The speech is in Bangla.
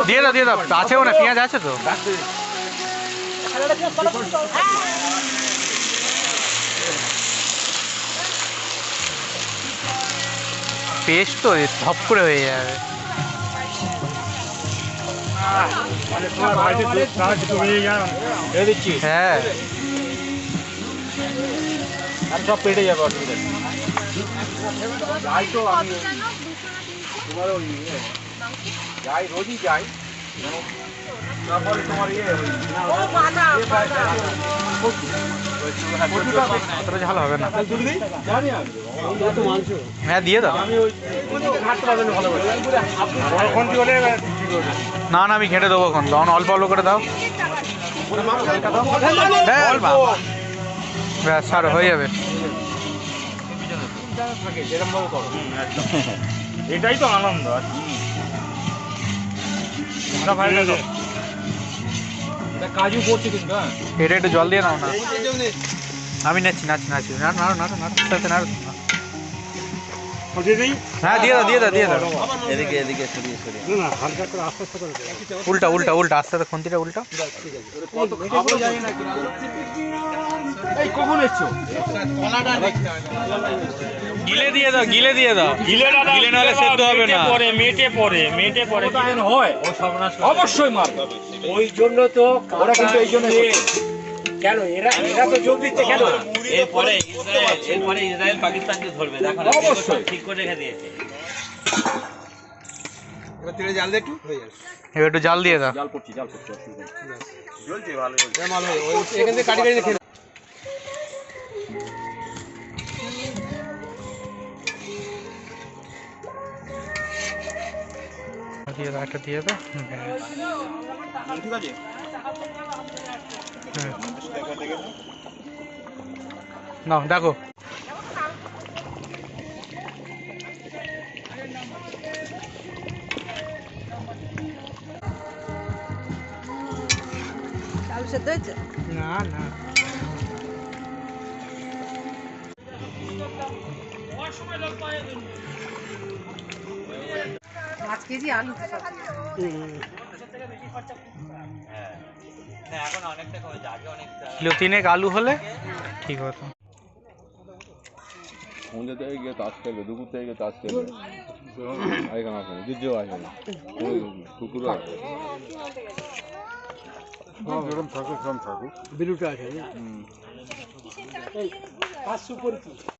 দিয়ে দাও দিয়ে দাও, আছেও না, পেঁয়াজ আছে তো। পেস্ট তো ধপ করে হয়ে যাবে। হ্যাঁ সব পেটে যাবে অসুবিধা যাই রোজই যাই তারপরে তোমার অতটা ঝাল হবে না। হ্যাঁ দিয়ে দাও। না না আমি ঘেঁটে দেবো এখন, তখন অল্প অল্প করে দাও। ব্যাস ছাড়ো, হয়ে যাবে। এটাই তো আনন্দ। কাজু করছে কিন্তু এটা একটু জল দিয়ে নাও না। আমি নাচছি নাচছি নাচছি, নাড়ো নাড়ো নাড়ো নাড়ো নাড়ো নাড়ো। হ্যাঁ দিয়ে দাও দিয়ে দাও দিয়ে দাও। এদিকে এদিকে সরিয়ে সরিয়ে না হালকা করে আস্তে আস্তে করে উল্টা উল্টা উল্টা, আস্তে আস্তে খুন্তিটা উল্টা। এই কখন এসছো? গিলে দিয়ে দাও গিলে দিয়ে দাও, গিলে নাহলে সেদ্ধ হবে না। মেটে পড়ে হয় অবশ্যই মার। ওই জন্য তো ওরা কিন্তু এই জন্য কেন এরা তো যোগ দিচ্ছে কেন? এরপরে ইসরায়েল পাকিস্তানকে ধরবে, দেখো অবশ্যই ঠিক করে রেখে দিয়েছে। এবার তেলে জাল দিয়ে একটু হয়ে যাবে। এবার একটু জাল দিয়ে দাও। জাল করছি জ্বলছে ভালো ওই এখান থেকে কাটি কাটি রেখে দিয়ে দাও, একটা দিয়ে দাও। ঠিক আছে নাও দেখো। না না পাঁচ কেজি আলু এখন অনেকটা কমেছে, আগে অনেকটা। কিলো তিনেক আলু হলে ঠিক হতো। সন্ধ্যে থেকে গিয়ে তাস খেলবে, দুপুর থেকে গিয়ে তাস খেলবে, এখানে আসে না, দিদিও আসে না, কুকুরও আসে যেরকম থাকুক সেরকম থাকুক। বিলুটা আছে